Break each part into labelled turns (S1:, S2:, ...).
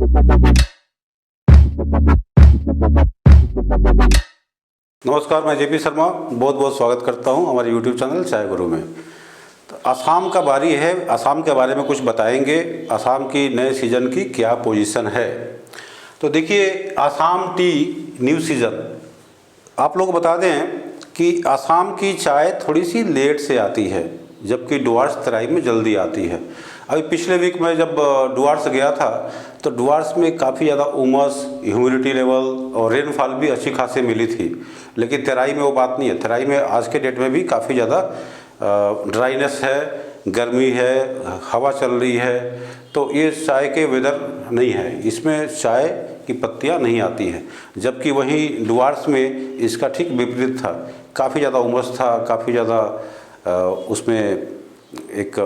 S1: नमस्कार, मैं जेपी शर्मा बहुत बहुत स्वागत करता हूं हमारे यूट्यूब चैनल चाय गुरु में। तो असम का बारी है, असम के बारे में कुछ बताएंगे। असम की नए सीज़न की क्या पोजीशन है। तो देखिए, असम टी न्यू सीज़न, आप लोग बता दें कि असम की चाय थोड़ी सी लेट से आती है, जबकि डुवर्स तराई में जल्दी आती है। अभी पिछले वीक में जब डुवर्स गया था तो डुवर्स में काफ़ी ज़्यादा उमस, ह्यूमिडिटी लेवल और रेनफॉल भी अच्छी खासी मिली थी। लेकिन तराई में वो बात नहीं है। तराई में आज के डेट में भी काफ़ी ज़्यादा ड्राइनेस है, गर्मी है, हवा चल रही है। तो ये चाय के वेदर नहीं है, इसमें चाय की पत्तियाँ नहीं आती हैं। जबकि वहीं डुवर्स में इसका ठीक विपरीत था, काफ़ी ज़्यादा उमस था, काफ़ी ज़्यादा उसमें एक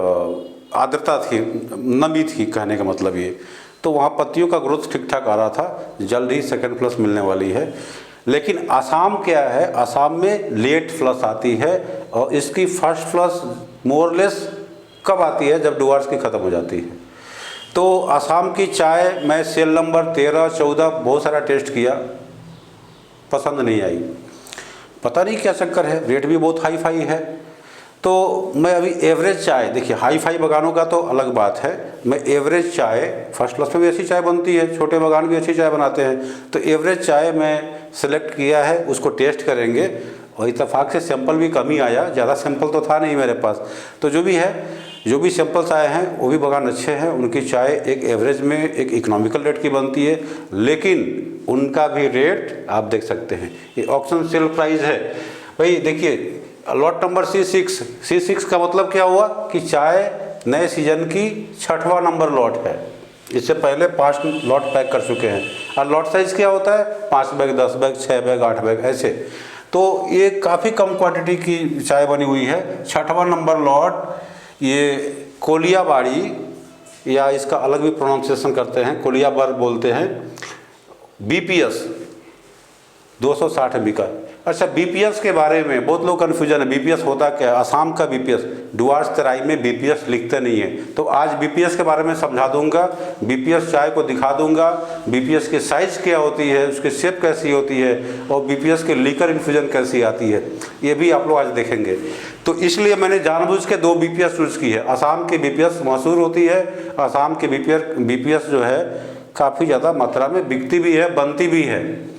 S1: आर्द्रता थी, नमी थी, कहने का मतलब ये। तो वहाँ पत्तियों का ग्रोथ ठीक ठाक आ रहा था, जल्द ही सेकंड फ्लश मिलने वाली है। लेकिन असम क्या है, असम में लेट फ्लश आती है और इसकी फर्स्ट फ्लश मोरलेस कब आती है, जब डुवर्स की ख़त्म हो जाती है। तो असम की चाय मैं सेल नंबर 13, 14 बहुत सारा टेस्ट किया, पसंद नहीं आई। पता नहीं क्या चक्कर है, रेट भी बहुत हाई फाई है। तो मैं अभी एवरेज चाय, देखिए हाई फाई बगानों का तो अलग बात है, मैं एवरेज चाय, फर्स्ट क्लास में भी अच्छी चाय बनती है, छोटे बगान भी अच्छी चाय बनाते हैं। तो एवरेज चाय मैं सेलेक्ट किया है, उसको टेस्ट करेंगे। और इत्तेफाक से सैंपल भी कम ही आया, ज़्यादा सैंपल तो था नहीं मेरे पास। तो जो भी है, जो भी सैंपल्स आए हैं वो भी बगान अच्छे हैं। उनकी चाय एक एवरेज में एक इकोनॉमिकल रेट की बनती है, लेकिन उनका भी रेट आप देख सकते हैं, ये ऑक्शन सेल प्राइस है। भाई देखिए, लॉट नंबर C6 का मतलब क्या हुआ कि चाय नए सीजन की 6वां नंबर लॉट है। इससे पहले 5 लॉट पैक कर चुके हैं। और लॉट साइज़ क्या होता है, 5 बैग, 10 बैग, 6 बैग, 8 बैग, ऐसे। तो ये काफ़ी कम क्वांटिटी की चाय बनी हुई है। 6वां नंबर लॉट ये कोलियाबाड़ी, या इसका अलग भी प्रोनाउंसिएशन करते हैं, कोलियाबार बोलते हैं, BPS 260 MB का। अच्छा, BPS के बारे में बहुत लोग कन्फ्यूजन है, BPS होता क्या है। असम का BPS, डुवर्स तराई में BPS लिखते नहीं है। तो आज BPS के बारे में समझा दूंगा, BPS चाय को दिखा दूंगा, BPS की साइज़ क्या होती है, उसकी शेप कैसी होती है, और BPS के लीकर इन्फ्यूजन कैसी आती है, ये भी आप लोग आज देखेंगे। तो इसलिए मैंने जानबूझ के 2 BPS चूज़ की है। असम की BPS मशहूर होती है, असम की BPS जो है काफ़ी ज़्यादा मात्रा में बिकती भी है, बनती भी है।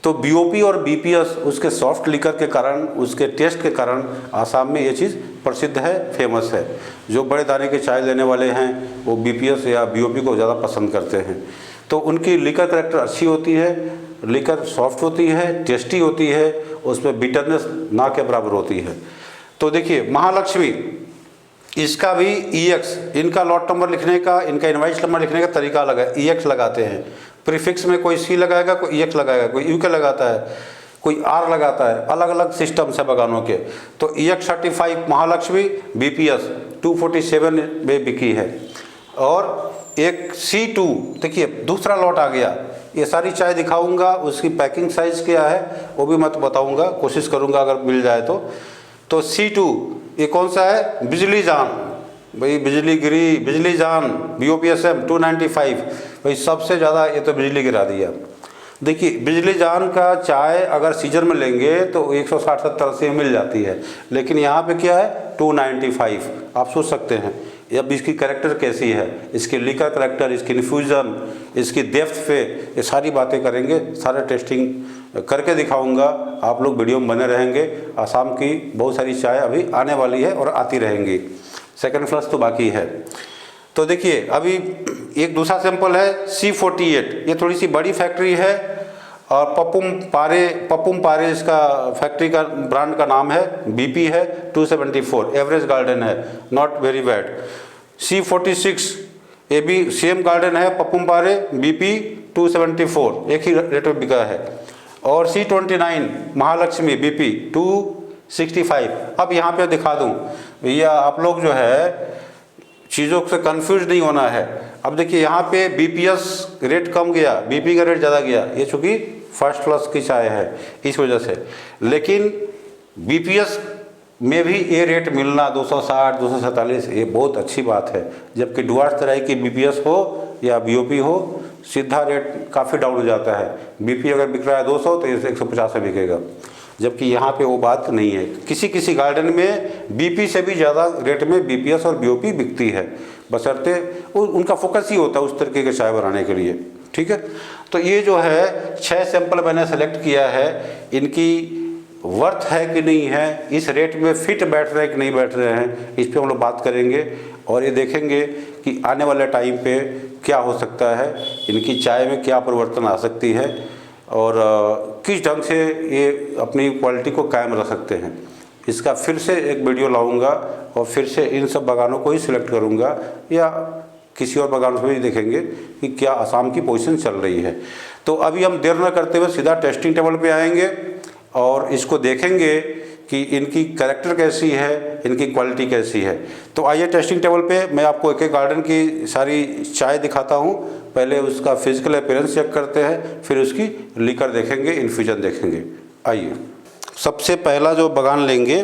S1: तो BOP और BPS उसके सॉफ्ट लिकर के कारण, उसके टेस्ट के कारण आसाम में ये चीज़ प्रसिद्ध है, फेमस है। जो बड़े दाने के चाय लेने वाले हैं वो BPS या BOP को ज़्यादा पसंद करते हैं। तो उनकी लिकर करेक्टर अच्छी होती है, लिकर सॉफ्ट होती है, टेस्टी होती है, उसमें बिटरनेस ना के बराबर होती है। तो देखिए, महालक्ष्मी, इसका भी EX, इनका लॉट नंबर लिखने का, इनका इनवाइस नंबर लिखने का तरीका अलग है। EX लगाते हैं, प्रीफिक्स में कोई C लगाएगा, कोई EX लगाएगा, कोई UK लगाता है, कोई R लगाता है, अलग अलग सिस्टम है बगानों के। तो EX 35 महालक्ष्मी BPS 247 में बिकी है। और एक C2, देखिए दूसरा लॉट आ गया। ये सारी चाय दिखाऊंगा, उसकी पैकिंग साइज़ क्या है वो भी मैं तो बताऊँगा, कोशिश करूँगा अगर मिल जाए तो C2 ये कौन सा है, बिजली जान, भाई बिजली गिरी, बिजली जान, BOPSM 295, भाई सबसे ज़्यादा ये तो बिजली गिरा दिया। देखिए, बिजली जान का चाय अगर सीजन में लेंगे तो 160-170 मिल जाती है, लेकिन यहाँ पे क्या है 295। आप सोच सकते हैं अब इसकी कैरेक्टर कैसी है, इसकी लिकर कैरेक्टर, इसकी इन्फ्यूज़न, इसकी डेप्थ पे, ये सारी बातें करेंगे, सारे टेस्टिंग करके दिखाऊंगा। आप लोग वीडियो में बने रहेंगे। आसाम की बहुत सारी चाय अभी आने वाली है और आती रहेंगी, सेकंड फ्लश तो बाकी है। तो देखिए, अभी एक दूसरा सैंपल है C48, ये थोड़ी सी बड़ी फैक्ट्री है और पपुम पारे इसका फैक्ट्री का ब्रांड का नाम है, BP है 274, एवरेज गार्डन है, नॉट वेरी बैड। C46 ये भी सेम गार्डन है, पपुम पारे, BP 274, एक ही रेट में बिका है। और C29 महालक्ष्मी BP 265। अब यहाँ पे दिखा दूँ भैया, आप लोग जो है चीज़ों से कंफ्यूज नहीं होना है। अब देखिए, यहाँ पे BPS रेट कम गया, BP का रेट ज़्यादा गया, ये चूँकि फर्स्ट क्लास की चाय है इस वजह से। लेकिन BPS में भी ये रेट मिलना 260, 247, ये बहुत अच्छी बात है। जबकि डुवर्स तराई की BPS हो या BOP हो, सीधा रेट काफ़ी डाउन हो जाता है। बीपी अगर बिक रहा है 200 तो ये 150 में बिकेगा, जबकि यहाँ पे वो बात नहीं है। किसी किसी गार्डन में बीपी से भी ज़्यादा रेट में बीपीएस और बीओपी बिकती है, बशर्ते उनका फोकस ही होता है उस तरीके के चाय बनाने के लिए। ठीक है, तो ये जो है 6 सैंपल मैंने सेलेक्ट किया है, इनकी वर्थ है कि नहीं है, इस रेट में फिट बैठ रहे हैं कि नहीं बैठ रहे हैं, इस पे हम लोग बात करेंगे और ये देखेंगे कि आने वाले टाइम पे क्या हो सकता है, इनकी चाय में क्या परिवर्तन आ सकती है और किस ढंग से ये अपनी क्वालिटी को कायम रख सकते हैं। इसका फिर से एक वीडियो लाऊंगा और फिर से इन सब बागानों को ही सिलेक्ट करूंगा या किसी और बागान से भी देखेंगे कि क्या असम की पोजीशन चल रही है। तो अभी हम देर न करते हुए सीधा टेस्टिंग टेबल पे आएंगे और इसको देखेंगे कि इनकी कैरेक्टर कैसी है, इनकी क्वालिटी कैसी है। तो आइए टेस्टिंग टेबल पे मैं आपको एक एक गार्डन की सारी चाय दिखाता हूँ। पहले उसका फिजिकल अपीयरेंस चेक करते हैं, फिर उसकी लीकर देखेंगे, इन्फ्यूजन देखेंगे। आइए, सबसे पहला जो बागान लेंगे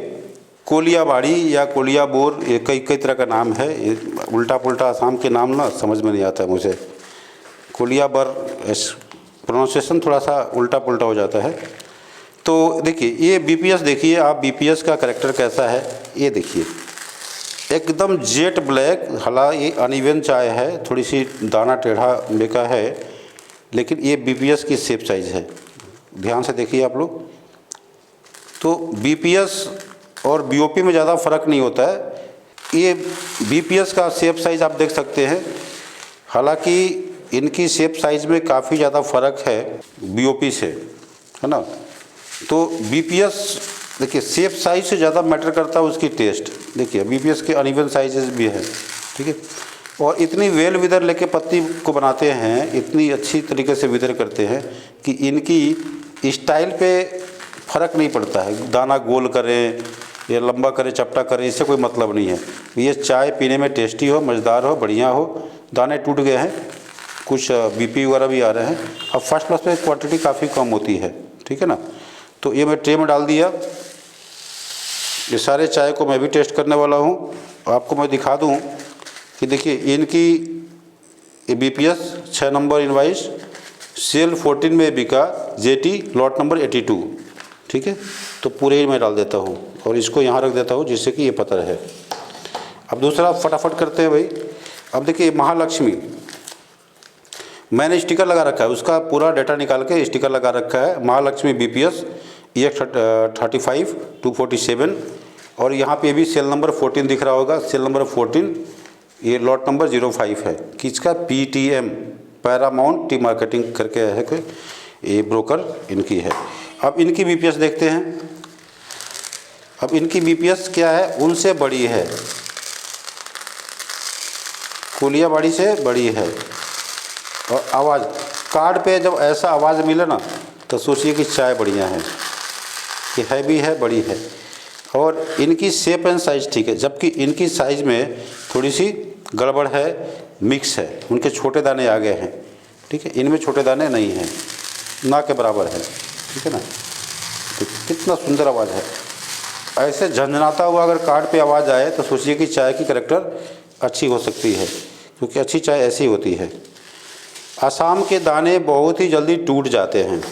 S1: कोलियाबाड़ी या कोलियाबोर, ये कई कई तरह का नाम है, ये उल्टा पुल्टा आसाम के नाम ना समझ में नहीं आता मुझे। कोलियाबर प्रोनाउंसिएशन थोड़ा सा उल्टा पुल्टा हो जाता है। तो देखिए ये बीपीएस देखिए आप, बीपीएस का करेक्टर कैसा है ये देखिए, एकदम जेट ब्लैक। हालांकि ये अनइवन चाय है, थोड़ी सी दाना टेढ़ा बेका है, लेकिन ये बीपीएस की शेप साइज है। ध्यान से देखिए आप लोग, तो बीपीएस और बीओपी में ज़्यादा फर्क नहीं होता है। ये बीपीएस का शेप साइज आप देख सकते हैं, हालांकि इनकी शेप साइज में काफ़ी ज़्यादा फर्क है बीओपी से, है ना। तो बीपीएस देखिए शेप साइज से ज़्यादा मैटर करता है उसकी टेस्ट। देखिए बीपीएस के अनइवन साइजेस भी है, ठीक है, और इतनी वेल विदर लेके पत्ती को बनाते हैं, इतनी अच्छी तरीके से विदर करते हैं कि इनकी स्टाइल पे फ़र्क नहीं पड़ता है। दाना गोल करें या लंबा करें, चपटा करें, इससे कोई मतलब नहीं है। ये चाय पीने में टेस्टी हो, मज़ेदार हो, बढ़िया हो। दाने टूट गए हैं, कुछ बीपी वगैरह भी आ रहे हैं। अब फर्स्ट क्लास में क्वांटिटी काफ़ी कम होती है, ठीक है ना। तो ये मैं ट्रे में डाल दिया। ये सारे चाय को मैं भी टेस्ट करने वाला हूँ। आपको मैं दिखा दूँ कि देखिए इनकी बीपीएस 6 नंबर इनवाइस सेल 14 में बिका, जेटी लॉट नंबर 82, ठीक है। तो पूरे ही मैं डाल देता हूँ और इसको यहाँ रख देता हूँ जिससे कि ये पता रहे। अब दूसरा फटाफट करते हैं भाई। अब देखिए महालक्ष्मी, मैंने स्टिकर लगा रखा है, उसका पूरा डाटा निकाल के स्टिकर लगा रखा है। महालक्ष्मी बीपीएस EX35 247, और यहाँ पे भी सेल नंबर 14 दिख रहा होगा, सेल नंबर 14, ये लॉट नंबर 05 है। किसका? PTM पैरामाउंट टी मार्केटिंग करके है कोई, ये ब्रोकर इनकी है। अब इनकी बीपीएस देखते हैं। अब इनकी बीपीएस क्या है, उनसे बड़ी है, कोलियाबाड़ी से बड़ी है। और आवाज़ कार्ड पे जब ऐसा आवाज़ मिले ना तो सोचिए कि चाय बढ़िया है, कि हैवी है, बड़ी है। और इनकी शेप एंड साइज़ ठीक है, जबकि इनकी साइज़ में थोड़ी सी गड़बड़ है, मिक्स है, उनके छोटे दाने आ गए हैं, ठीक है। इनमें छोटे दाने नहीं हैं, ना के बराबर है, ठीक है ना। तो कितना सुंदर आवाज़ है। ऐसे झंझनाता हुआ अगर कार्ड पे आवाज़ आए तो सोचिए कि चाय की कैरेक्टर अच्छी हो सकती है, क्योंकि अच्छी चाय ऐसी होती है। असम के दाने बहुत ही जल्दी टूट जाते हैं,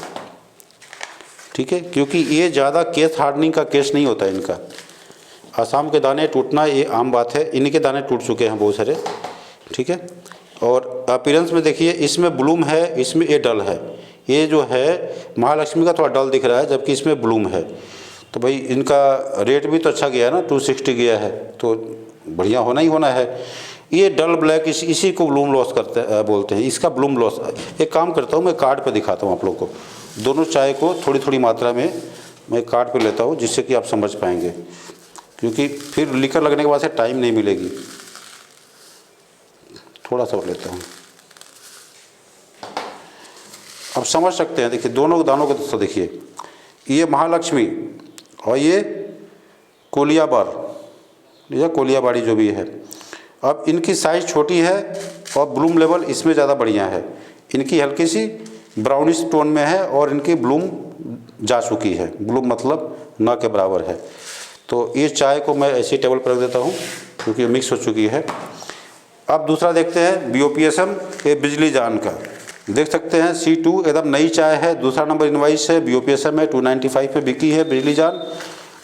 S1: ठीक है, क्योंकि ये ज़्यादा केस हार्डनिंग का केस नहीं होता इनका। असम के दाने टूटना ये आम बात है, इनके दाने टूट चुके हैं बहुत सारे, ठीक है। और अपीयरेंस में देखिए, इसमें ब्लूम है, इसमें ये डल है। ये जो है महालक्ष्मी का थोड़ा डल दिख रहा है, जबकि इसमें ब्लूम है। तो भाई इनका रेट भी तो अच्छा गया है ना, 260 गया है, तो बढ़िया होना ही होना है। ये डल ब्लैक इसी को ब्लूम लॉस बोलते हैं, इसका ब्लूम लॉस। एक काम करता हूँ, मैं कार्ड पे दिखाता हूँ आप लोग को। दोनों चाय को थोड़ी थोड़ी मात्रा में मैं कार्ड पे लेता हूँ, जिससे कि आप समझ पाएंगे, क्योंकि फिर लीकर लगने के बाद से टाइम नहीं मिलेगी। थोड़ा सा और लेता हूँ, अब समझ सकते हैं। देखिए दोनों दानों को दोस्तों देखिए, ये महालक्ष्मी और ये कोलियाबार या कोलियाबाड़ी जो भी है। अब इनकी साइज़ छोटी है और ब्लूम लेवल इसमें ज़्यादा बढ़िया है। इनकी हल्की सी ब्राउनिश टोन में है और इनकी ब्लूम जा चुकी है, ब्लूम मतलब ना के बराबर है। तो ये चाय को मैं ऐसी टेबल पर रख देता हूँ, क्योंकि मिक्स हो चुकी है। अब दूसरा देखते हैं BOPSM, ये बिजली जान का। देख सकते हैं C2 एकदम नई चाय है, दूसरा नंबर इनवाइस है, BOPSM है, 295 पे बिकी है बिजली जान,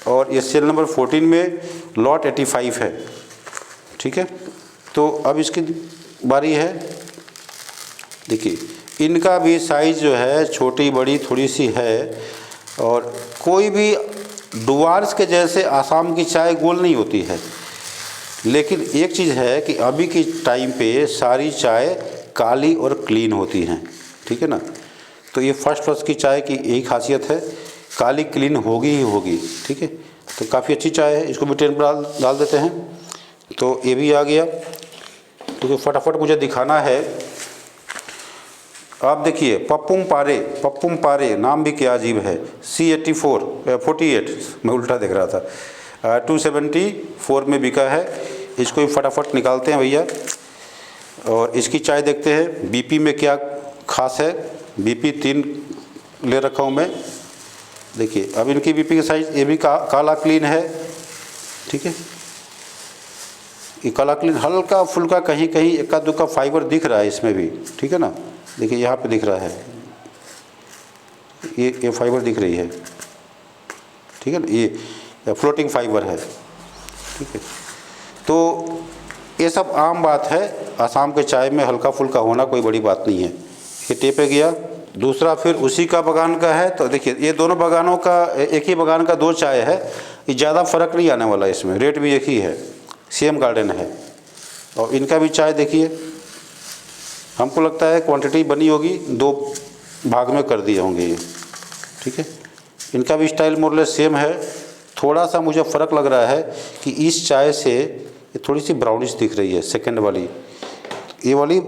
S1: और ये सेल नंबर 14 में लॉट 85 है। ठीक है, तो अब इसकी बारी है। देखिए इनका भी साइज़ जो है छोटी बड़ी थोड़ी सी है, और कोई भी डुवार्स के जैसे आसाम की चाय गोल नहीं होती है। लेकिन एक चीज़ है कि अभी की टाइम पे सारी चाय काली और क्लीन होती हैं। ठीक है ना, तो ये फर्स्ट की चाय की यही खासियत है, काली क्लीन होगी ही होगी। ठीक है, तो काफ़ी अच्छी चाय है, इसको भी ट्रेन पर डाल देते हैं। तो ये भी आ गया, तो फटाफट मुझे दिखाना है। आप देखिए पप्पुम पारे नाम भी क्या अजीब है। C48 मैं उल्टा देख रहा था, 274 में बिका है। इसको भी फटाफट निकालते हैं भैया, और इसकी चाय देखते हैं BP में क्या खास है। BP 3 ले रखा हूँ मैं। देखिए अब इनकी BP की साइज ये भी काला क्लीन है। ठीक है, ये काला क्लीन, हल्का फुल्का कहीं कहीं एका दुक्का फाइबर दिख रहा है इसमें भी। ठीक है ना, देखिए यहाँ पे दिख रहा है, ये फाइबर दिख रही है। ठीक है ना, ये फ्लोटिंग फाइबर है। ठीक है, तो ये सब आम बात है, आसाम के चाय में हल्का फुल्का होना कोई बड़ी बात नहीं है। ये टेपे गया। दूसरा फिर उसी का बगान का है। तो देखिए ये दोनों बगानों का, एक ही बगान का 2 चाय है, ये ज़्यादा फ़र्क नहीं आने वाला, इसमें रेट भी एक ही है, सेम गार्डन है। और इनका भी चाय देखिए, हमको लगता है क्वांटिटी बनी होगी 2 भाग में कर दिए होंगे ये। ठीक है, इनका भी स्टाइल मोरलेस सेम है। थोड़ा सा मुझे फ़र्क लग रहा है कि इस चाय से ये थोड़ी सी ब्राउनिश दिख रही है, सेकंड वाली, ये वाली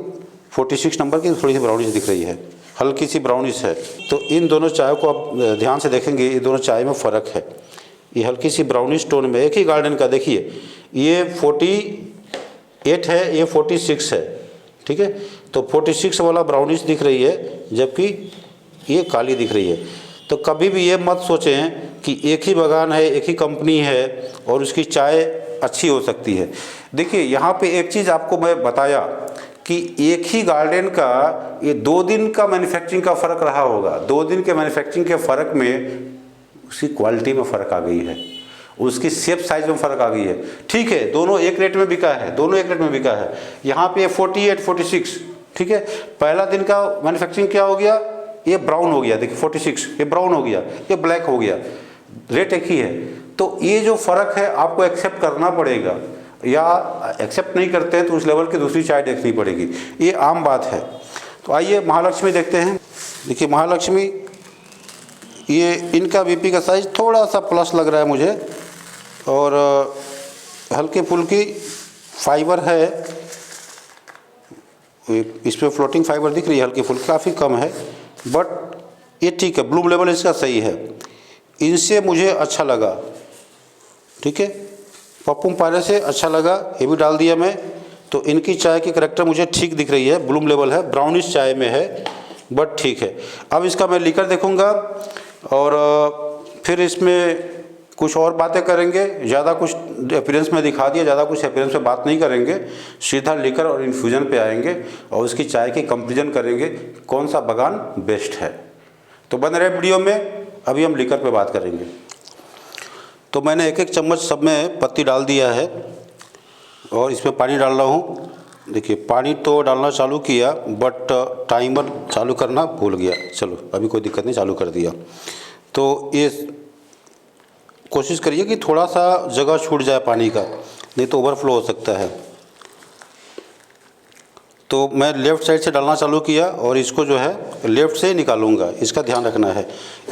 S1: 46 नंबर की थोड़ी सी ब्राउनिश दिख रही है, हल्की सी ब्राउनिश है। तो इन दोनों चाय को आप ध्यान से देखेंगे, ये दोनों चाय में फ़र्क है। ये हल्की सी ब्राउनिश टोन में, एक ही गार्डन का, देखिए ये 48 है, ये 46 है। ठीक है, तो 46 वाला ब्राउनिश दिख रही है, जबकि ये काली दिख रही है। तो कभी भी ये मत सोचें कि एक ही बगान है, एक ही कंपनी है और उसकी चाय अच्छी हो सकती है। देखिए यहाँ पे एक चीज़ आपको मैं बताया कि एक ही गार्डन का ये 2 दिन का मैन्युफैक्चरिंग का फ़र्क रहा होगा। 2 दिन के मैन्युफैक्चरिंग के फ़र्क में उसकी क्वालिटी में फ़र्क आ गई है, उसकी शेप साइज में फ़र्क आ गई है। ठीक है, दोनों एक रेट में बिका है, दोनों एक रेट में बिका है। यहाँ पे 48 46। ठीक है, पहला दिन का मैन्युफैक्चरिंग क्या हो गया, ये ब्राउन हो गया। देखिए 46 ये ब्राउन हो गया, ये ब्लैक हो गया, रेट एक ही है। तो ये जो फ़र्क है आपको एक्सेप्ट करना पड़ेगा, या एक्सेप्ट नहीं करते हैं तो उस लेवल की दूसरी चाय देखनी पड़ेगी, ये आम बात है। तो आइए महालक्ष्मी देखते हैं। देखिए महालक्ष्मी, ये इनका BP का साइज़ थोड़ा सा प्लस लग रहा है मुझे, और हल्की फुल्की फाइबर है, इस पर फ्लोटिंग फाइबर दिख रही है, हल्की फुल्की काफ़ी कम है, बट ये ठीक है, ब्लूम लेवल इसका सही है, इनसे मुझे अच्छा लगा। ठीक है, पप्पुम पारे से अच्छा लगा, ये भी डाल दिया मैं। तो इनकी चाय की करैक्टर मुझे ठीक दिख रही है, ब्लूम लेवल है, ब्राउनिश चाय में है, बट ठीक है। अब इसका मैं लीकर देखूंगा और फिर इसमें कुछ और बातें करेंगे। ज़्यादा कुछ अपीयरेंस में दिखा दिया, ज़्यादा कुछ अपीयरेंस में बात नहीं करेंगे, सीधा लीकर और इन्फ्यूज़न पे आएंगे और उसकी चाय की कंपेरिजन करेंगे कौन सा बगान बेस्ट है। तो बने रहे वीडियो में, अभी हम लीकर पे बात करेंगे। तो मैंने एक एक चम्मच सब में पत्ती डाल दिया है और इसमें पानी डाल रहा हूँ। देखिए पानी तो डालना चालू किया, बट टाइमर चालू करना भूल गया। चलो अभी कोई दिक्कत नहीं, चालू कर दिया। तो ये कोशिश करिए कि थोड़ा सा जगह छूट जाए पानी का, नहीं तो ओवरफ्लो हो सकता है। तो मैं लेफ़्ट साइड से डालना चालू किया और इसको जो है लेफ़्ट से ही निकालूंगा, इसका ध्यान रखना है।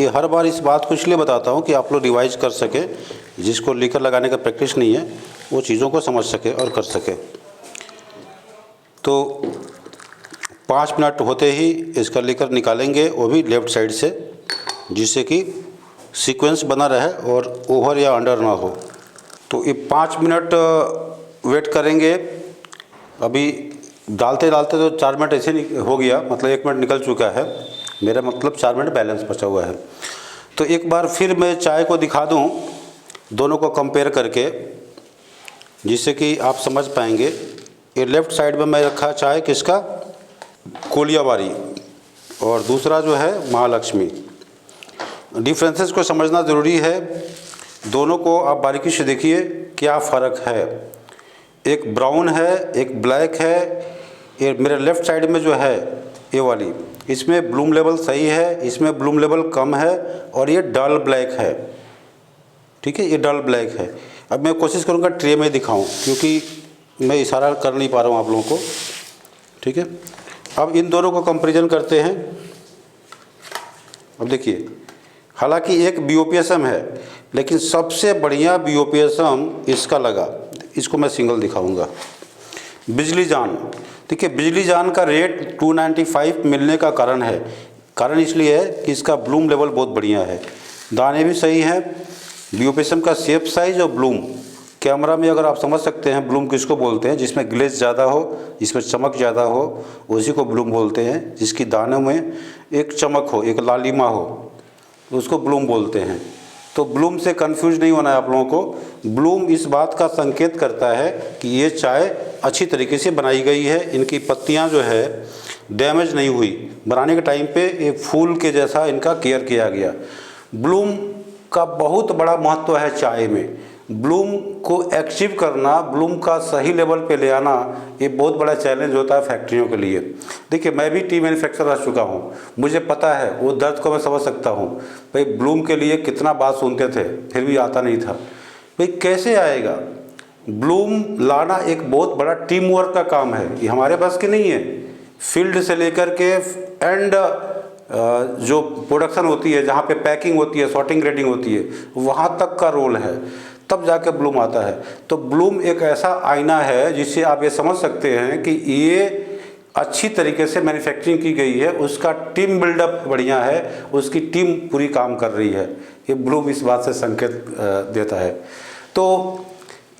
S1: ये हर बार इस बात को इसलिए बताता हूँ कि आप लोग रिवाइज कर सके, जिसको लीकर लगाने का प्रैक्टिस नहीं है वो चीज़ों को समझ सके और कर सके। तो 5 मिनट होते ही इसका लीकर निकालेंगे, वो भी लेफ़्ट साइड से, जिससे कि सीक्वेंस बना रहे और ओवर या अंडर ना हो। तो ये 5 मिनट वेट करेंगे। अभी डालते डालते तो 4 मिनट ऐसे हो गया, मतलब 1 मिनट निकल चुका है, मेरा मतलब 4 मिनट बैलेंस बचा हुआ है। तो एक बार फिर मैं चाय को दिखा दूं दोनों को कंपेयर करके, जिससे कि आप समझ पाएंगे। ये लेफ़्ट साइड में मैं रखा चाय किसका, कोलियावारी, और दूसरा जो है महालक्ष्मी। डिफरेंसेस को समझना ज़रूरी है, दोनों को आप बारीकी से देखिए क्या फ़र्क है। एक ब्राउन है, एक ब्लैक है। ये मेरे लेफ़्ट साइड में जो है ये वाली, इसमें ब्लूम लेवल सही है, इसमें ब्लूम लेवल कम है, और ये डल ब्लैक है। ठीक है, ये डल ब्लैक है। अब मैं कोशिश करूँगा ट्रे में दिखाऊं, क्योंकि मैं इशारा कर नहीं पा रहा हूँ आप लोगों को। ठीक है, अब इन दोनों को कंपैरिजन करते हैं। अब देखिए, हालांकि एक BOPSM है, लेकिन सबसे बढ़िया BOPSM इसका लगा। इसको मैं सिंगल दिखाऊंगा। बिजली जान, देखिए बिजली जान का रेट 295 मिलने का कारण इसलिए है कि इसका ब्लूम लेवल बहुत बढ़िया है, दाने भी सही हैं। BOPSM का शेप साइज और ब्लूम, कैमरा में अगर आप समझ सकते हैं ब्लूम किसको बोलते हैं, जिसमें ग्लेज ज़्यादा हो, जिसमें चमक ज़्यादा हो, उसी को ब्लूम बोलते हैं। जिसकी दानों में एक चमक हो, एक लालिमा हो, उसको ब्लूम बोलते हैं। तो ब्लूम से कंफ्यूज नहीं होना है आप लोगों को। ब्लूम इस बात का संकेत करता है कि ये चाय अच्छी तरीके से बनाई गई है, इनकी पत्तियां जो है डैमेज नहीं हुई, बनाने के टाइम पे एक फूल के जैसा इनका केयर किया गया। ब्लूम का बहुत बड़ा महत्व है चाय में। ब्लूम को अचीव करना, ब्लूम का सही लेवल पे ले आना, ये बहुत बड़ा चैलेंज होता है फैक्ट्रियों के लिए। देखिए, मैं भी टी मैन्युफैक्चरर रह चुका हूँ, मुझे पता है, वो दर्द को मैं समझ सकता हूँ। भाई ब्लूम के लिए कितना बात सुनते थे, फिर भी आता नहीं था। भाई कैसे आएगा? ब्लूम लाना एक बहुत बड़ा टीम वर्क का काम है, ये हमारे बस की नहीं है। फील्ड से लेकर के एंड जो प्रोडक्शन होती है, जहाँ पे पैकिंग होती है, सॉर्टिंग ग्रेडिंग होती है, वहाँ तक का रोल है, तब जाके ब्लूम आता है। तो ब्लूम एक ऐसा आईना है जिससे आप ये समझ सकते हैं कि ये अच्छी तरीके से मैन्युफैक्चरिंग की गई है, उसका टीम बिल्डअप बढ़िया है, उसकी टीम पूरी काम कर रही है। ये ब्लूम इस बात से संकेत देता है। तो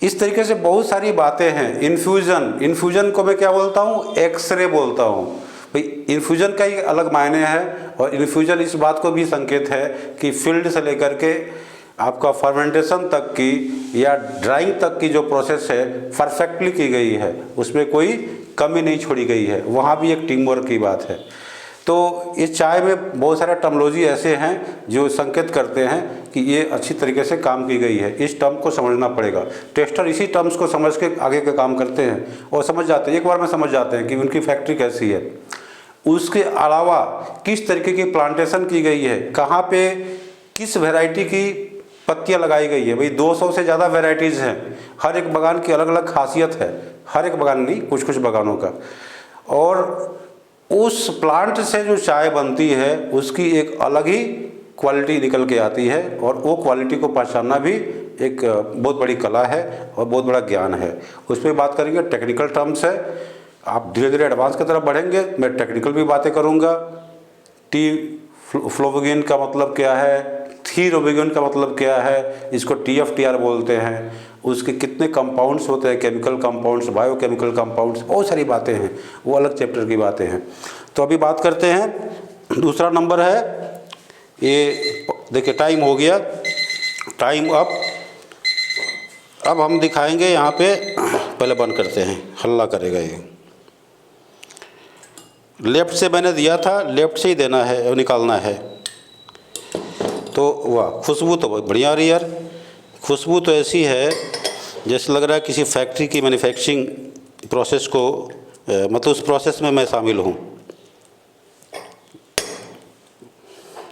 S1: इस तरीके से बहुत सारी बातें हैं। इन्फ्यूजन को मैं क्या बोलता हूँ? एक्सरे बोलता हूँ। भाई इन्फ्यूजन का ही अलग मायने है, और इन्फ्यूजन इस बात को भी संकेत है कि फील्ड से लेकर के आपका फर्मेंटेशन तक की या ड्राइंग तक की जो प्रोसेस है परफेक्टली की गई है, उसमें कोई कमी नहीं छोड़ी गई है। वहाँ भी एक टीम वर्क की बात है। तो इस चाय में बहुत सारे टर्मोलॉजी ऐसे हैं जो संकेत करते हैं कि ये अच्छी तरीके से काम की गई है। इस टर्म को समझना पड़ेगा। टेस्टर इसी टर्म्स को समझ के आगे का काम करते हैं और समझ जाते हैं, एक बार में समझ जाते हैं कि उनकी फैक्ट्री कैसी है। उसके अलावा किस तरीके की प्लांटेशन की गई है, कहाँ पे किस वैरायटी की पत्तियां लगाई गई है। भाई 200 से ज़्यादा वैरायटीज़ हैं, हर एक बागान की अलग अलग खासियत है, हर एक बागान नहीं, कुछ कुछ बागानों का। और उस प्लांट से जो चाय बनती है उसकी एक अलग ही क्वालिटी निकल के आती है, और वो क्वालिटी को पहचानना भी एक बहुत बड़ी कला है और बहुत बड़ा ज्ञान है। उस पर बात करेंगे। टेक्निकल टर्म्स है, आप धीरे धीरे एडवांस की तरफ बढ़ेंगे, मैं टेक्निकल भी बातें करूँगा। टी फ्लोविगिन का मतलब क्या है, थीरोबिगिन का मतलब क्या है, इसको TFTR बोलते हैं, उसके कितने कंपाउंड्स होते हैं, केमिकल कंपाउंड्स, बायोकेमिकल कंपाउंड्स, बहुत सारी बातें हैं, वो अलग चैप्टर की बातें हैं। तो अभी बात करते हैं। दूसरा नंबर है ये, देखिए टाइम हो गया, टाइम अप। अब हम दिखाएंगे यहाँ पे, पहले बंद करते हैं, हल्ला करेगा ये। लेफ़्ट से मैंने दिया था, लेफ़्ट से ही देना है और निकालना है। तो वाह, खुशबू तो बहुत बढ़िया आ रही यार। खुशबू तो ऐसी है जैसे लग रहा है किसी फैक्ट्री की मैन्युफैक्चरिंग प्रोसेस को, मतलब उस प्रोसेस में मैं शामिल हूँ।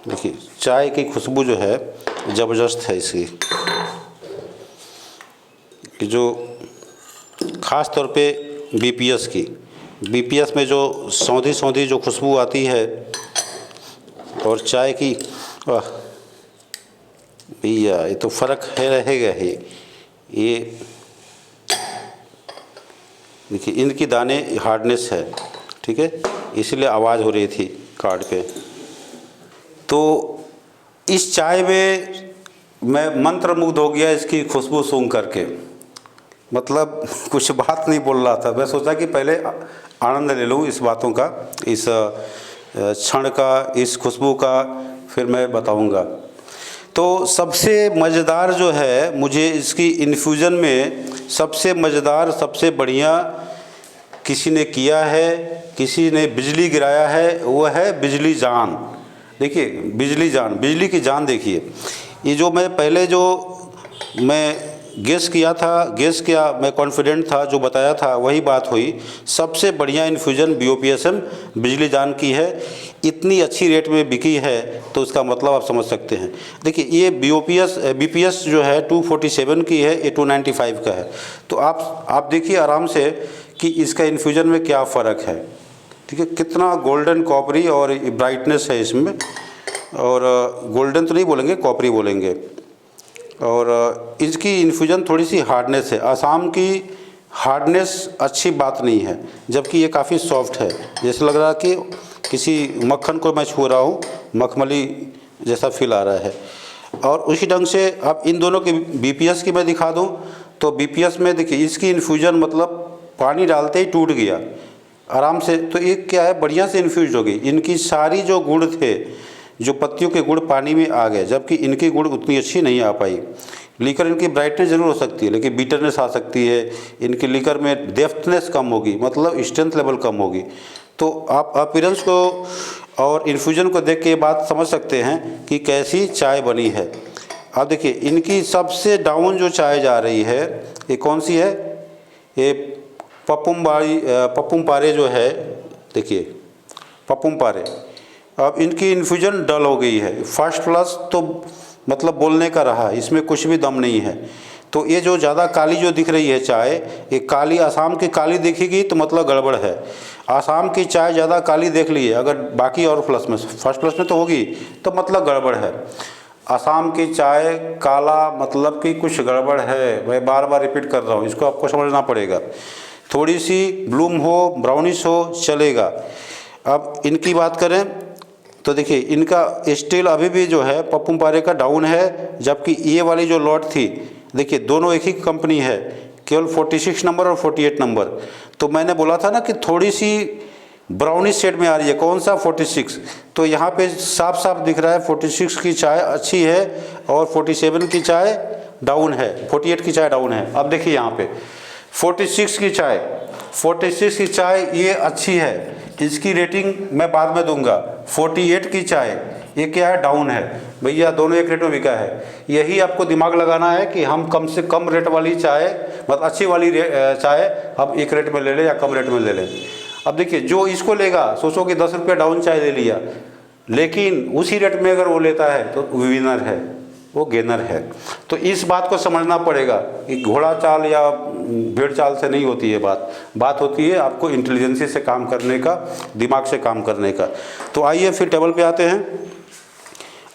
S1: देखिए चाय की खुशबू जो है ज़बरदस्त है इसकी, कि जो ख़ास तौर पे BPS में जो सौंधी जो खुशबू आती है, और चाय की, वाह भैया ये तो फ़र्क है, रहेगा ही। ये देखिए इनकी दाने हार्डनेस है, ठीक है, इसलिए आवाज़ हो रही थी कार्ड पे। तो इस चाय में मैं मंत्रमुग्ध हो गया इसकी खुशबू सूंघ करके। मतलब कुछ बात नहीं बोल रहा था, मैं सोचा कि पहले आनंद ले लूँ इस बातों का, इस क्षण का, इस खुशबू का, फिर मैं बताऊँगा। तो सबसे मज़ेदार जो है, मुझे इसकी इन्फ्यूज़न में सबसे मज़ेदार, सबसे बढ़िया किसी ने किया है, किसी ने बिजली गिराया है, वो है बिजली जान। देखिए बिजली जान, बिजली की जान। देखिए ये जो मैं पहले जो मैं गेस किया मैं कॉन्फिडेंट था, जो बताया था वही बात हुई। सबसे बढ़िया इन्फ्यूज़न BOPSM बिजली जान की है। इतनी अच्छी रेट में बिकी है तो उसका मतलब आप समझ सकते हैं। देखिए ये BPS जो है 247 की है, ये 295 का है। तो आप देखिए आराम से कि इसका इन्फ्यूज़न में क्या फ़र्क है। ठीक है, कितना गोल्डन कॉपरी और ब्राइटनेस है इसमें, और गोल्डन तो नहीं बोलेंगे, कॉपरी बोलेंगे। और इसकी इन्फ्यूज़न थोड़ी सी हार्डनेस है। आसाम की हार्डनेस अच्छी बात नहीं है, जबकि ये काफ़ी सॉफ्ट है। जैसे लग रहा है कि किसी मक्खन को मैं छू रहा हूँ, मखमली जैसा फील आ रहा है। और उसी ढंग से अब इन दोनों की BPS की मैं दिखा दूँ तो BPS में देखिए इसकी इन्फ्यूज़न मतलब पानी डालते ही टूट गया आराम से। तो ये क्या है, बढ़िया से इन्फ्यूज हो गई। इनकी सारी जो गुण थे, जो पत्तियों के गुण पानी में आ गए, जबकि इनकी गुण उतनी अच्छी नहीं आ पाई। लीकर इनकी ब्राइटनेस ज़रूर हो सकती है, लेकिन बीटरनेस आ सकती है। इनकी लीकर में डेप्थनेस कम होगी, मतलब स्ट्रेंथ लेवल कम होगी। तो आप अपीयरेंस को और इन्फ्यूज़न को देख के ये बात समझ सकते हैं कि कैसी चाय बनी है। अब देखिए इनकी सबसे डाउन जो चाय जा रही है, ये कौन सी है, ये पपुम पारे जो है। देखिए पपुम पारे, अब इनकी इन्फ्यूज़न डल हो गई है। फर्स्ट प्लस तो मतलब बोलने का रहा, इसमें कुछ भी दम नहीं है। तो ये जो ज़्यादा काली जो दिख रही है चाय, ये काली आसाम की काली दिखेगी तो मतलब गड़बड़ है। आसाम की चाय ज़्यादा काली देख ली है, अगर बाकी और प्लस में, फर्स्ट प्लस में तो होगी, तो मतलब गड़बड़ है। आसाम की चाय काला मतलब कि कुछ गड़बड़ है। मैं बार बार रिपीट कर रहा हूँ, इसको आपको समझना पड़ेगा। थोड़ी सी ब्लूम हो, ब्राउनिश हो, चलेगा। अब इनकी बात करें तो देखिए इनका स्टील अभी भी जो है पपुम पारे का डाउन है, जबकि ये वाली जो लॉट थी, देखिए दोनों एक ही कंपनी है, केवल 46 नंबर और 48 नंबर। तो मैंने बोला था ना कि थोड़ी सी ब्राउनिश शेड में आ रही है, कौन सा 46। तो यहाँ पे साफ साफ दिख रहा है 46 की चाय अच्छी है और 47 की चाय डाउन है, 48 की चाय डाउन है। अब देखिए यहाँ पे 46 की चाय ये अच्छी है, इसकी रेटिंग मैं बाद में दूंगा। 48 की चाय ये क्या है, डाउन है। भैया दोनों एक रेट में बिका है। यही आपको दिमाग लगाना है कि हम कम से कम रेट वाली चाय, मतलब अच्छी वाली चाय हम एक रेट में ले लें या कम रेट में ले लें। अब देखिए जो इसको लेगा, सोचो कि 10 रुपये डाउन चाय ले लिया, लेकिन उसी रेट में अगर वो लेता है तो विनर है, वो गेनर है। तो इस बात को समझना पड़ेगा कि घोड़ा चाल या भेड़ चाल से नहीं होती है बात होती है आपको इंटेलिजेंसी से काम करने का, दिमाग से काम करने का। तो आइए फिर टेबल पे आते हैं।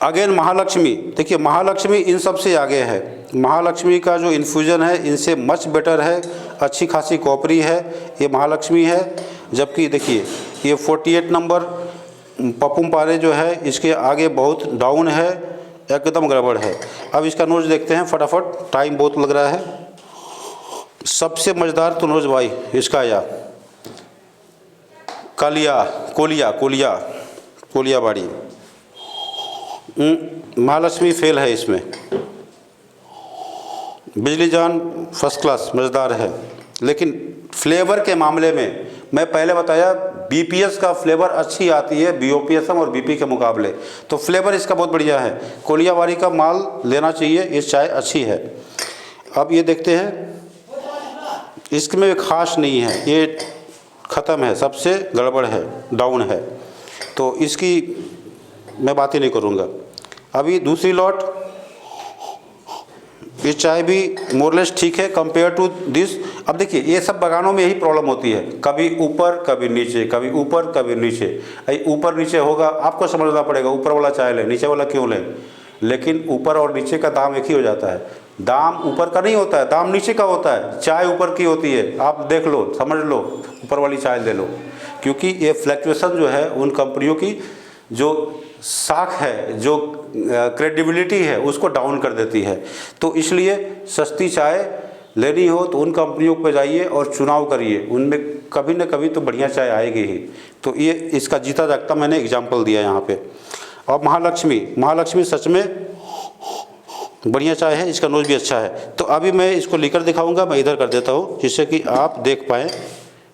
S1: अगेन महालक्ष्मी, देखिए महालक्ष्मी इन सब से आगे है। महालक्ष्मी का जो इन्फ्यूज़न है इनसे मच बेटर है, अच्छी खासी कॉपरी है, ये महालक्ष्मी है। जबकि देखिए ये 48 नंबर पपुम पारे जो है, इसके आगे बहुत डाउन है, एकदम गड़बड़ है। अब इसका नोज देखते हैं फटाफट, टाइम बहुत लग रहा है। सबसे मज़ेदार तो नोज भाई इसका या कोलिया बाड़ी। महालक्ष्मी फेल है इसमें। बिजली जान फर्स्ट क्लास मज़ेदार है, लेकिन फ्लेवर के मामले में मैं पहले बताया BPS का फ्लेवर अच्छी आती है BOPSM और BP के मुकाबले, तो फ्लेवर इसका बहुत बढ़िया है। कोलियावाड़ी का माल लेना चाहिए, ये चाय अच्छी है। अब ये देखते हैं, इसमें खास नहीं है, ये ख़त्म है, सबसे गड़बड़ है, डाउन है, तो इसकी मैं बात ही नहीं करूँगा। अभी दूसरी लॉट, ये चाय भी मोरलेस ठीक है कंपेयर टू दिस। अब देखिए ये सब बगानों में यही प्रॉब्लम होती है, कभी ऊपर कभी नीचे, कभी ऊपर कभी नीचे। ऊपर नीचे होगा, आपको समझना पड़ेगा ऊपर वाला चाय लें, नीचे वाला क्यों लें। लेकिन ऊपर और नीचे का दाम एक ही हो जाता है। दाम ऊपर का नहीं होता है, दाम नीचे का होता है। चाय ऊपर की होती है, आप देख लो, समझ लो, ऊपर वाली चाय ले लो, क्योंकि ये फ्लक्चुएसन जो है उन कंपनियों की जो साख है, जो क्रेडिबिलिटी है, उसको डाउन कर देती है। तो इसलिए सस्ती चाय लेनी हो तो उन कंपनियों पे जाइए और चुनाव करिए, उनमें कभी न कभी तो बढ़िया चाय आएगी ही। तो ये इसका जीता जागता मैंने एग्जाम्पल दिया यहाँ पे। और महालक्ष्मी सच में बढ़िया चाय है, इसका नोज भी अच्छा है। तो अभी मैं इसको लेकर दिखाऊंगा, मैं इधर कर देता हूँ जिससे कि आप देख पाएँ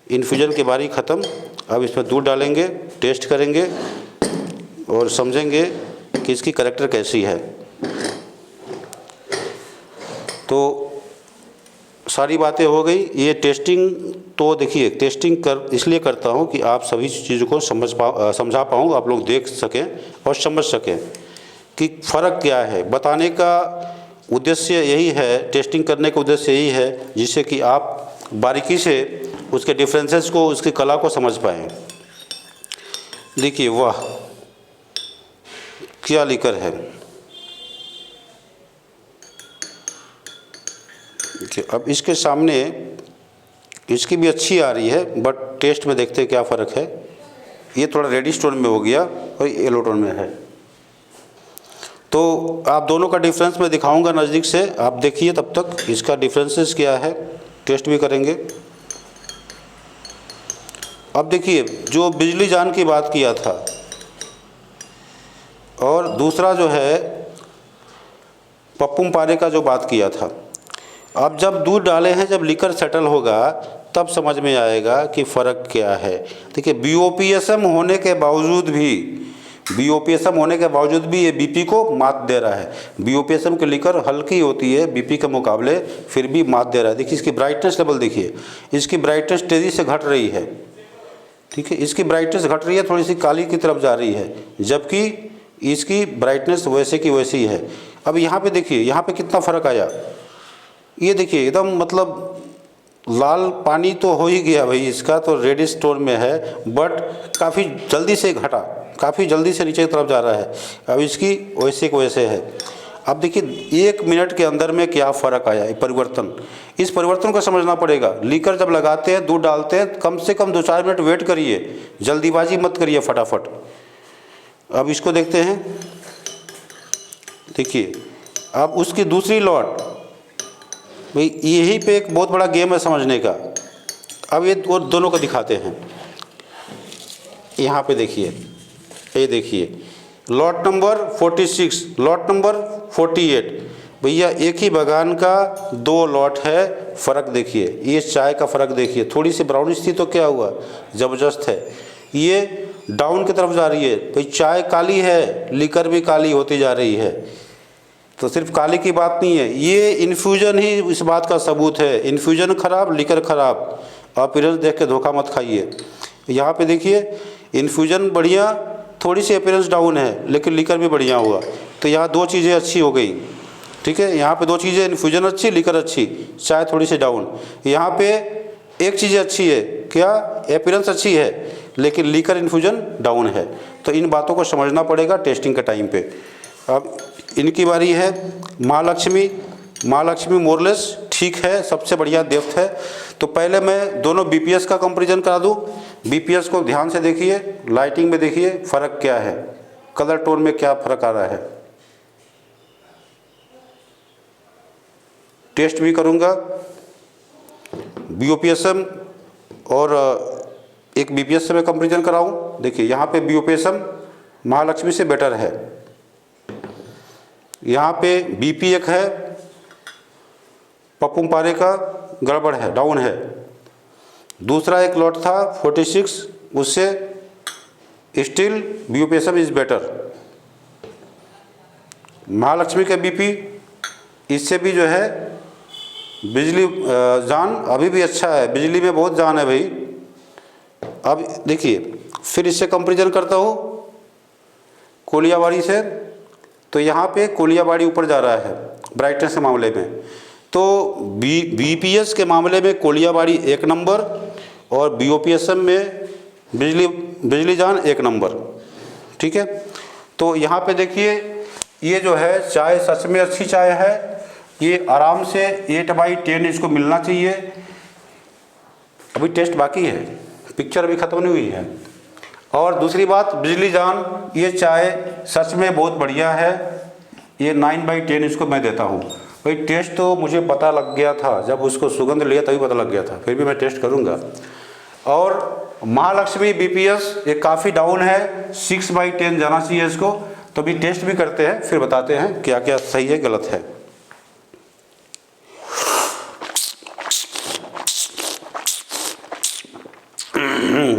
S1: इन्फ्यूजन की बारी ख़त्म। अब इसमें दूध डालेंगे, टेस्ट करेंगे और समझेंगे कि इसकी कैरेक्टर कैसी है। तो सारी बातें हो गई। ये टेस्टिंग तो देखिए, टेस्टिंग इसलिए करता हूँ कि आप सभी चीज़ों को समझा पाऊँ, आप लोग देख सकें और समझ सकें कि फ़र्क क्या है। बताने का उद्देश्य यही है, टेस्टिंग करने का उद्देश्य यही है, जिससे कि आप बारीकी से उसके डिफरेंसेस को, उसकी कला को समझ पाएँ। देखिए, वाह क्या लिकर है। अब इसके सामने इसकी भी अच्छी आ रही है, बट टेस्ट में देखते हैं क्या फ़र्क है। ये थोड़ा रेडिश टोन में हो गया और येलो टोन में है। तो आप दोनों का डिफरेंस मैं दिखाऊंगा नज़दीक से, आप देखिए तब तक इसका डिफरेंसेस क्या है, टेस्ट भी करेंगे। अब देखिए, जो बिजली जान की बात किया था और दूसरा जो है पप्पुम पारे का जो बात किया था, अब जब दूध डाले हैं, जब लिकर सेटल होगा तब समझ में आएगा कि फ़र्क क्या है। देखिए, बीओपीएसएम होने के बावजूद भी ये बीपी को मात दे रहा है। बीओपीएसएम की लिकर हल्की होती है बीपी के मुकाबले, फिर भी मात दे रहा है। देखिए इसकी ब्राइटनेस लेवल देखिए, इसकी ब्राइटनेस तेज़ी से घट रही है। ठीक है, इसकी ब्राइटनेस घट रही है, थोड़ी सी काली की तरफ जा रही है, जबकि इसकी ब्राइटनेस वैसे की वैसी है। अब यहाँ पे देखिए, यहाँ पे कितना फ़र्क आया। ये देखिए एकदम मतलब लाल पानी तो हो ही गया भाई, इसका तो रेडिश टोन में है, बट काफ़ी जल्दी से घटा, काफ़ी जल्दी से नीचे की तरफ जा रहा है। अब इसकी वैसे को वैसे है। अब देखिए 1 मिनट के अंदर में क्या फ़र्क आया, परिवर्तन। इस परिवर्तन को समझना पड़ेगा। लीकर जब लगाते हैं, दूध डालते हैं, कम से कम 2-4 मिनट वेट करिए, जल्दीबाजी मत करिए फटाफट। अब इसको देखते हैं, देखिए अब उसकी दूसरी लॉट, भाई यही पे एक बहुत बड़ा गेम है समझने का। अब ये दोनों को दिखाते हैं। यहाँ पे देखिए, ये देखिए लॉट नंबर 46, लॉट नंबर 48। भैया एक ही बागान का 2 लॉट है, फ़र्क देखिए। ये चाय का फ़र्क देखिए, थोड़ी सी ब्राउनिश थी तो क्या हुआ, ज़बरदस्त है। ये डाउन की तरफ जा रही है, भाई चाय काली है, लिकर भी काली होती जा रही है। तो सिर्फ काली की बात नहीं है, ये इन्फ्यूजन ही इस बात का सबूत है। इन्फ्यूजन खराब, लिकर खराब। अपीयरेंस देख के धोखा मत खाइए। यहाँ पे देखिए इन्फ्यूजन बढ़िया, थोड़ी सी अपीयरेंस डाउन है, लेकिन लिकर भी बढ़िया हुआ। तो यहाँ 2 चीज़ें अच्छी हो गई। ठीक है, यहाँ पे 2 चीज़ें, इन्फ्यूजन अच्छी, लिकर अच्छी, चाय थोड़ी सी डाउन। यहाँ पे एक चीज़ अच्छी है, क्या, अपीयरेंस अच्छी है, लेकिन लिकर इन्फ्यूजन डाउन है। तो इन बातों को समझना पड़ेगा टेस्टिंग के टाइम पे। अब इनकी बारी है। महालक्ष्मी मोरलेस ठीक है, सबसे बढ़िया डेप्थ है। तो पहले मैं दोनों बीपीएस का कंपैरिजन करा दूं। बीपीएस को ध्यान से देखिए, लाइटिंग में देखिए फ़र्क क्या है, कलर टोन में क्या फ़र्क आ रहा है। टेस्ट भी करूंगा बीओपीएसएम और एक बीपीएस से मैं कंपैरिजन कराऊं। देखिए यहाँ पे बीओपीएसएम महालक्ष्मी से बेटर है। यहाँ पे बीपी एक है, पप्पुम पारे का गड़बड़ है, डाउन है। दूसरा एक लॉट था 46, उससे स्टिल बीओपीएसएम इज़ बेटर। महालक्ष्मी का बीपी इससे भी जो है बिजली जान अभी भी अच्छा है, बिजली में बहुत जान है भाई। अब देखिए फिर इससे कंपैरिजन करता हूँ कोलियावाड़ी से। तो यहाँ पे कोलियावाड़ी ऊपर जा रहा है ब्राइटनेस के मामले में, तो बीपीएस के मामले में कोलियावाड़ी 1 नंबर और बीओपीएसएम में बिजली जान 1 नंबर। ठीक है, तो यहाँ पे देखिए ये जो है चाय सच में अच्छी चाय है। ये आराम से 8/10 इसको मिलना चाहिए। अभी टेस्ट बाकी है, पिक्चर अभी ख़त्म नहीं हुई है। और दूसरी बात, बिजली जान ये चाय सच में बहुत बढ़िया है। ये 9/10 इसको मैं देता हूँ भाई। टेस्ट तो मुझे पता लग गया था, जब उसको सुगंध लिया तभी पता लग गया था, फिर भी मैं टेस्ट करूँगा। और महालक्ष्मी बीपीएस ये काफ़ी डाउन है, 6/10 जाना चाहिए इसको। तो अभी टेस्ट भी करते हैं, फिर बताते हैं क्या क्या सही है गलत है।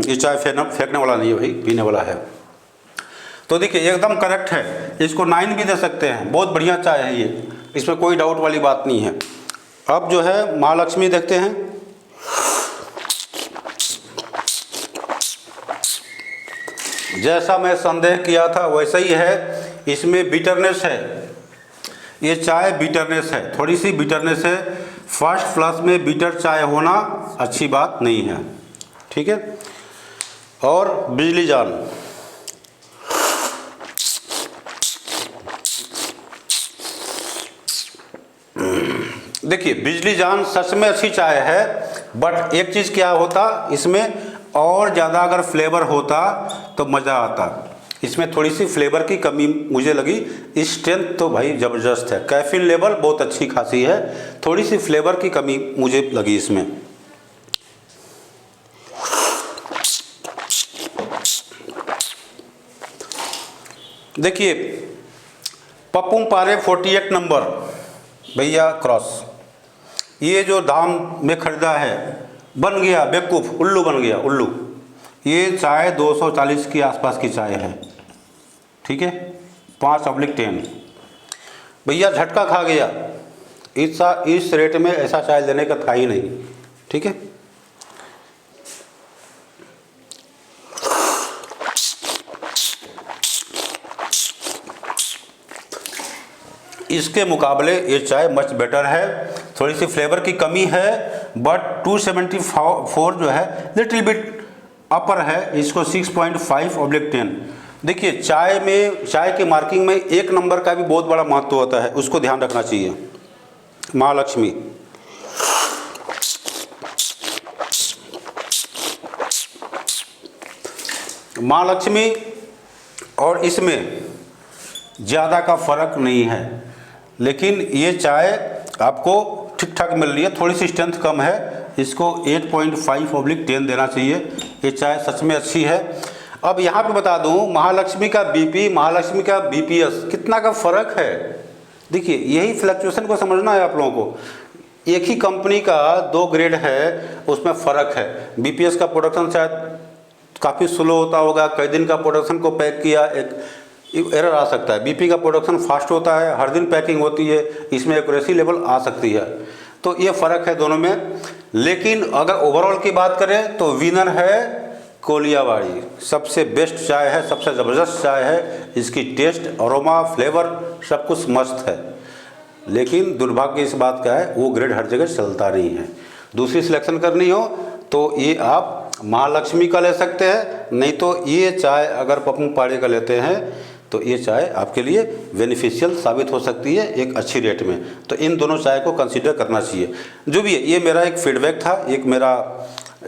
S1: ये चाय फेंकने वाला नहीं है भाई, पीने वाला है। तो देखिए एकदम करेक्ट है, इसको 9 भी दे सकते हैं, बहुत बढ़िया चाय है ये, इसमें कोई डाउट वाली बात नहीं है। अब जो है महालक्ष्मी देखते हैं। जैसा मैं संदेह किया था वैसा ही है, इसमें बिटरनेस है, ये चाय बिटरनेस है, थोड़ी सी बिटरनेस है। फर्स्ट फ्लश में बिटर चाय होना अच्छी बात नहीं है, ठीक है। और बिजली जान, देखिए बिजली जान सच में अच्छी चाय है, बट एक चीज़ क्या होता, इसमें और ज़्यादा अगर फ्लेवर होता तो मज़ा आता। इसमें थोड़ी सी फ्लेवर की कमी मुझे लगी। स्ट्रेंथ तो भाई ज़बरदस्त है, कैफीन लेवल बहुत अच्छी खासी है, थोड़ी सी फ्लेवर की कमी मुझे लगी इसमें। देखिए पप्पू पारे 48 नंबर भैया क्रॉस, ये जो दाम में खरीदा है, बन गया बेवकूफ़, उल्लू बन गया उल्लू। ये चाय 240 के आसपास की चाय है, ठीक है, 5/10 भैया झटका खा गया। इस रेट में ऐसा चाय लेने का था ही नहीं, ठीक है। इसके मुकाबले ये चाय मच बेटर है, थोड़ी सी फ्लेवर की कमी है, बट 274 जो है लिटिल बिट अपर है, इसको 6.5/10। देखिए चाय के मार्किंग में 1 नंबर का भी बहुत बड़ा महत्व होता है, उसको ध्यान रखना चाहिए। महालक्ष्मी, महालक्ष्मी और इसमें ज़्यादा का फ़र्क नहीं है, लेकिन ये चाय आपको ठीक ठाक मिल रही है, थोड़ी सी स्ट्रेंथ कम है, इसको 8.5/10 देना चाहिए। ये चाय सच में अच्छी है। अब यहाँ पे बता दूँ, महालक्ष्मी का बीपी, महालक्ष्मी का बीपीएस कितना का फ़र्क है। देखिए यही फ्लक्चुएशन को समझना है आप लोगों को। एक ही कंपनी का 2 ग्रेड है, उसमें फ़र्क है। बीपीएस का प्रोडक्शन शायद काफ़ी स्लो होता होगा, कई दिन का प्रोडक्शन को पैक किया, एक एरर आ सकता है। बीपी का प्रोडक्शन फास्ट होता है, हर दिन पैकिंग होती है, इसमें एक्यूरेसी लेवल आ सकती है। तो ये फ़र्क है दोनों में। लेकिन अगर ओवरऑल की बात करें तो विनर है कोलियावाड़ी, सबसे बेस्ट चाय है, सबसे ज़बरदस्त चाय है। इसकी टेस्ट, अरोमा, फ्लेवर सब कुछ मस्त है। लेकिन दुर्भाग्य इस बात का है, वो ग्रेड हर जगह चलता नहीं है। दूसरी सिलेक्शन करनी हो तो ये आप महालक्ष्मी का ले सकते हैं, नहीं तो ये चाय अगर पप्पू पाड़े का लेते हैं तो ये चाय आपके लिए बेनिफिशियल साबित हो सकती है एक अच्छी रेट में। तो इन दोनों चाय को कंसीडर करना चाहिए। जो भी है, ये मेरा एक फीडबैक था,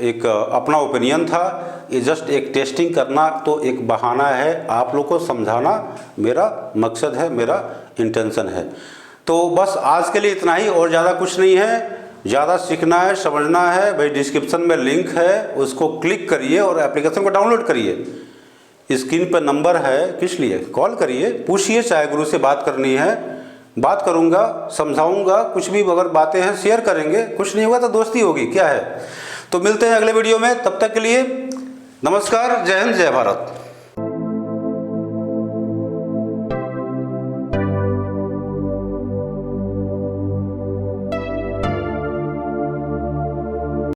S1: एक अपना ओपिनियन था। ये जस्ट एक टेस्टिंग करना तो एक बहाना है, आप लोग को समझाना मेरा मकसद है, मेरा इंटेंशन है। तो बस आज के लिए इतना ही, और ज़्यादा कुछ नहीं है। ज़्यादा सीखना है, समझना है भाई, डिस्क्रिप्शन में लिंक है, उसको क्लिक करिए और एप्लीकेशन को डाउनलोड करिए। स्क्रीन पर नंबर है, किस लिए कॉल करिए, पूछिए, चाय गुरु से बात करनी है, बात करूँगा, समझाऊँगा, कुछ भी अगर बातें हैं शेयर करेंगे, कुछ नहीं होगा तो दोस्ती होगी, क्या है। तो मिलते हैं अगले वीडियो में, तब तक के लिए नमस्कार, जय हिंद, जय भारत।